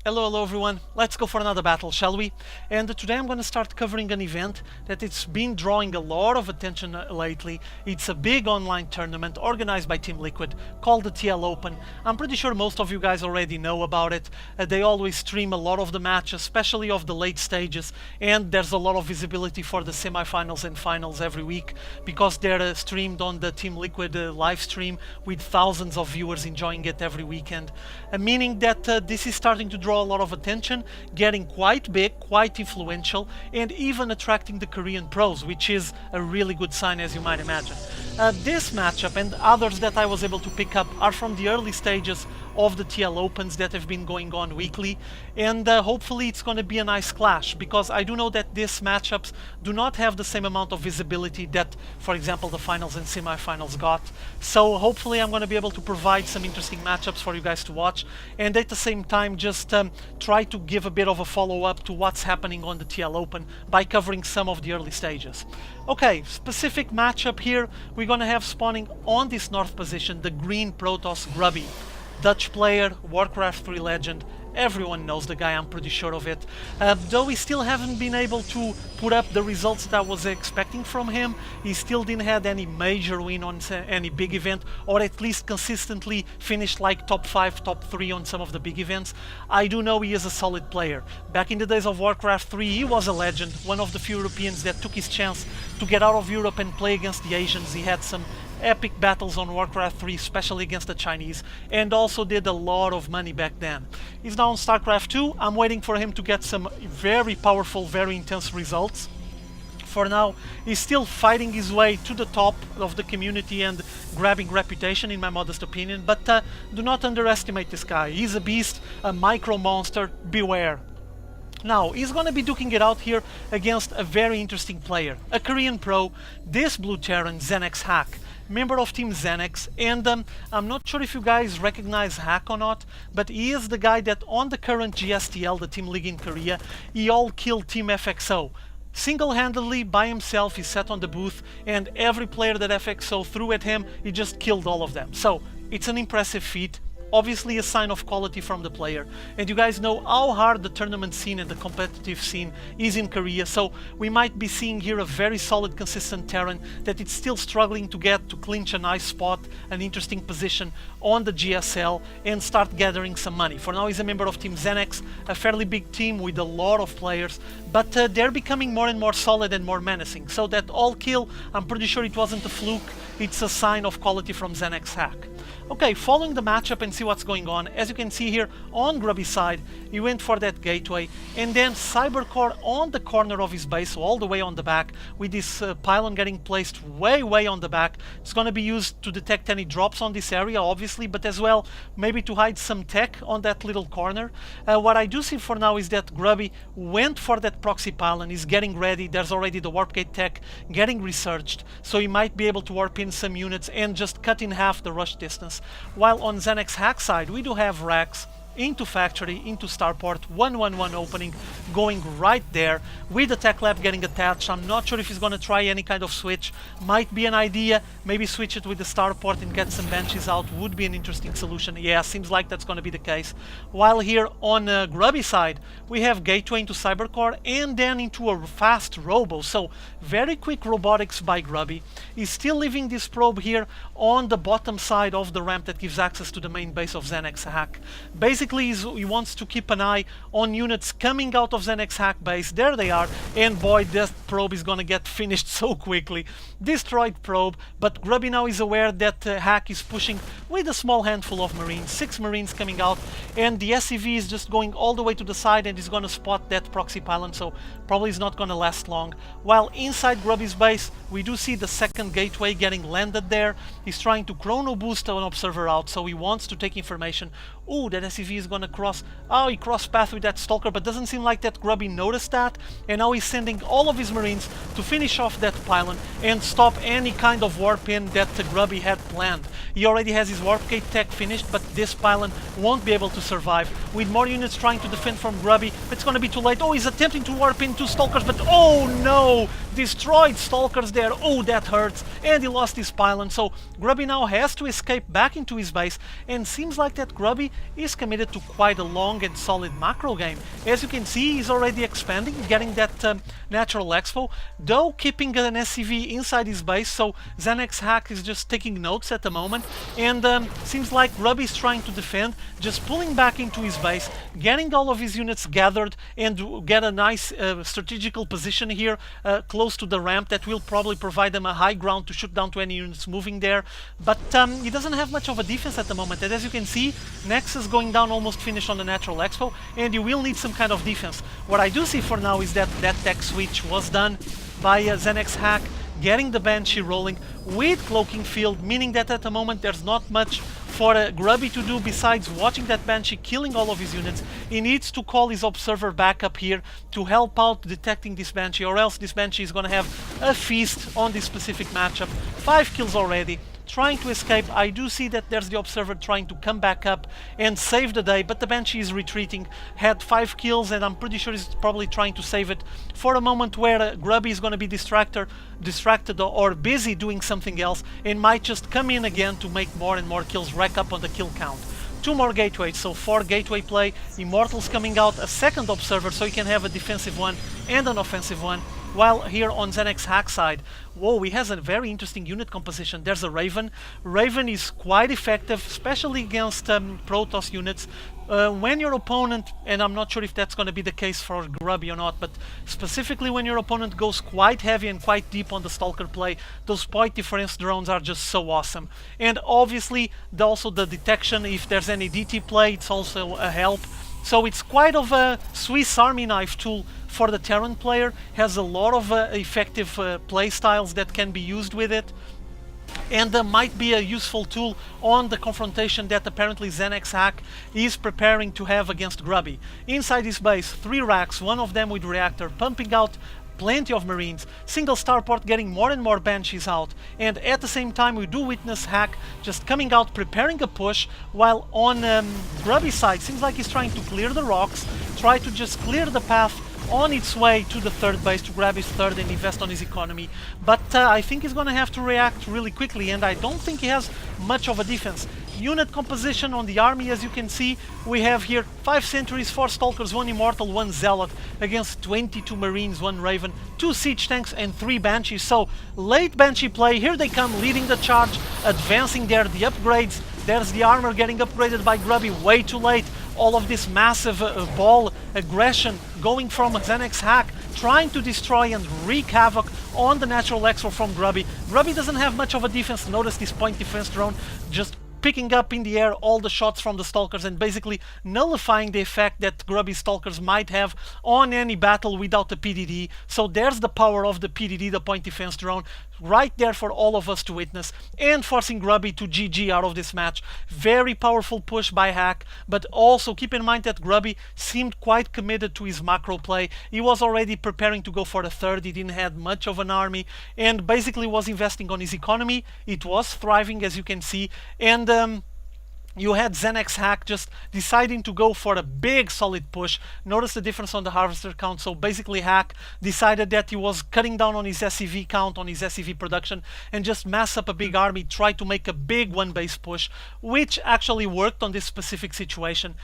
Hello everyone, let's go for another battle, shall we? And today I'm going to start covering an event that it's been drawing a lot of attention lately. It's a big online tournament organized by Team Liquid called the TL Open. I'm pretty sure most of you guys already know about it. They always stream a lot of the matches, especially of the late stages, and there's a lot of visibility for the semifinals and finals every week because they're streamed on the Team Liquid live stream with thousands of viewers enjoying it every weekend, meaning that this is starting to draw a lot of attention, getting quite big, quite influential, and even attracting the Korean pros, which is a really good sign, as you might imagine. This matchup and others that I was able to pick up are from the early stages of the TL Opens that have been going on weekly, and hopefully it's going to be a nice clash, because I do know that these matchups do not have the same amount of visibility that, for example, the finals and semifinals got. So hopefully I'm going to be able to provide some interesting matchups for you guys to watch, and at the same time just try to give a bit of a follow-up to what's happening on the TL Open by covering some of the early stages. Okay, specific matchup here, we're going to have spawning on this north position the green Protoss Grubby. Dutch player, Warcraft 3 legend, everyone knows the guy, I'm pretty sure of it. Though we still haven't been able to put up the results that I was expecting from him, he still didn't have any major win on any big event, or at least consistently finished like top 5, top 3 on some of the big events. I do know he is a solid player. Back in the days of Warcraft 3, he was a legend, one of the few Europeans that took his chance to get out of Europe and play against the Asians. He had some epic battles on Warcraft 3, especially against the Chinese, and also did a lot of money back then. He's now on Starcraft 2. I'm waiting for him to get some very powerful, very intense results. For now, he's still fighting his way to the top of the community and grabbing reputation, in my modest opinion, but do not underestimate this guy. He's a beast, a micro monster, beware. Now, he's gonna be duking it out here against a very interesting player, a Korean pro, this blue Terran, ZeNEXHack, member of Team ZeNEX, and I'm not sure if you guys recognize Hack or not, but he is the guy that on the current GSTL, the Team League in Korea, he all killed Team FXO. Single-handedly, by himself, he sat on the booth, and every player that FXO threw at him, he just killed all of them. So, it's an impressive feat. Obviously a sign of quality from the player, and you guys know how hard the tournament scene and the competitive scene is in Korea, so we might be seeing here a very solid, consistent Terran that it's still struggling to get to clinch a nice spot, an interesting position on the GSL, and start gathering some money. For now he's a member of Team ZeNEX, a fairly big team with a lot of players, but they're becoming more and more solid and more menacing, so that all kill, I'm pretty sure it wasn't a fluke, it's a sign of quality from ZeNEXHack. Okay, following the matchup and see what's going on, as you can see here on Grubby's side, he went for that gateway, and then Cybercore on the corner of his base, so all the way on the back, with this pylon getting placed way on the back. It's going to be used to detect any drops on this area, obviously, but as well, maybe to hide some tech on that little corner. What I do see for now is that Grubby went for that proxy pylon, he's getting ready, there's already the warp gate tech getting researched, so he might be able to warp in some units and just cut in half the rush distance. While on ZeNEXHack side, we do have racks into factory, into starport, 111 opening, going right there, with the tech lab getting attached. I'm not sure if he's going to try any kind of switch. Might be an idea, maybe switch it with the starport and get some benches out, would be an interesting solution. Yeah, seems like that's going to be the case. While here on Grubby side, we have gateway into Cybercore and then into a fast robo, so very quick robotics by Grubby. He's still leaving this probe here on the bottom side of the ramp that gives access to the main base of ZeNEXHack. Basically, he wants to keep an eye on units coming out of ZeNEXHack base. There they are, and boy, this probe is gonna get finished so quickly. Destroyed probe, but Grubby now is aware that Hack is pushing with a small handful of Marines, 6 Marines coming out, and the SCV is just going all the way to the side and is gonna spot that proxy pylon, so probably is not gonna last long. While inside Grubby's base, we do see the second gateway getting landed there. He's trying to chrono boost an observer out, so he wants to take information. Ooh, that SCV is gonna cross. Oh, he crossed path with that stalker, but doesn't seem like that Grubby noticed that, and now he's sending all of his Marines to finish off that pylon and stop any kind of warp in that Grubby had planned. He already has his warp gate tech finished, but this pylon won't be able to survive. With more units trying to defend from Grubby, Grubby. It's gonna be too late. Oh, he's attempting to warp into Stalkers, but oh no! Destroyed Stalkers there. Oh, that hurts. And he lost his pylon. So Grubby now has to escape back into his base, and seems like that Grubby is committed to quite a long and solid macro game. As you can see, he's already expanding, getting that natural expo, though keeping an SCV inside his base. So ZeNEXHack is just taking notes at the moment, and seems like Grubby is trying to defend, just pulling back into his base, getting all of his units gathered, and get a nice strategical position here close to the ramp that will probably provide them a high ground to shoot down to any units moving there. But he doesn't have much of a defense at the moment, and as you can see, Nexus going down almost finished on the natural expo, and you will need some kind of defense. What I do see for now is that that tech switch was done by ZeNEXHack, getting the Banshee rolling with Cloaking Field, meaning that at the moment there's not much for Grubby to do besides watching that Banshee killing all of his units. He needs to call his Observer back up here to help out detecting this Banshee, or else this Banshee is gonna have a feast on this specific matchup. 5 kills already, trying to escape. I do see that there's the Observer trying to come back up and save the day, but the Banshee is retreating, had 5 kills, and I'm pretty sure he's probably trying to save it for a moment where Grubby is going to be distracted or busy doing something else, and might just come in again to make more and more kills, rack up on the kill count. 2 more gateways, so 4 gateway play, Immortals coming out, a second Observer so you can have a defensive one and an offensive one. While here on ZeNEXHack side, whoa, he has a very interesting unit composition. There's a Raven. Raven is quite effective, especially against Protoss units. When your opponent, and I'm not sure if that's going to be the case for Grubby or not, but specifically when your opponent goes quite heavy and quite deep on the Stalker play, those point difference drones are just so awesome. And obviously, also the detection, if there's any DT play, it's also a help. So it's quite of a Swiss Army knife tool for the Terran player, has a lot of effective play styles that can be used with it, and might be a useful tool on the confrontation that apparently ZeNEXHack is preparing to have against Grubby. Inside his base, 3 racks, one of them with reactor, pumping out plenty of Marines, single starport getting more and more Banshees out, and at the same time we do witness Hack just coming out preparing a push, while on Grubby's side seems like he's trying to clear the rocks, try to just clear the path on its way to the third base to grab his third and invest on his economy. But I think he's gonna have to react really quickly, and I don't think he has much of a defense. Unit composition on the army, as you can see, we have here 5 sentries, 4 stalkers, 1 immortal, 1 zealot against 22 marines, 1 raven, 2 siege tanks and 3 banshees. So late banshee play, here they come leading the charge, advancing there, the upgrades. There's the armor getting upgraded by Grubby way too late. All of this massive ball aggression going from ZeNEXHack, trying to destroy and wreak havoc on the natural expo from Grubby. Grubby doesn't have much of a defense. Notice this point defense drone just picking up in the air all the shots from the Stalkers and basically nullifying the effect that Grubby Stalkers might have on any battle without the PDD. So there's the power of the PDD, the point defense drone, right there for all of us to witness, and forcing Grubby to GG out of this match. Very powerful push by Hack, but also keep in mind that Grubby seemed quite committed to his macro play. He was already preparing to go for the third, he didn't have much of an army, and basically was investing on his economy. It was thriving, as you can see, and you had ZeNEXHack just deciding to go for a big solid push. Notice the difference on the harvester count. So basically Hack decided that he was cutting down on his SCV count, on his SCV production, and just mass up a big army, try to make a big one base push, which actually worked on this specific situation.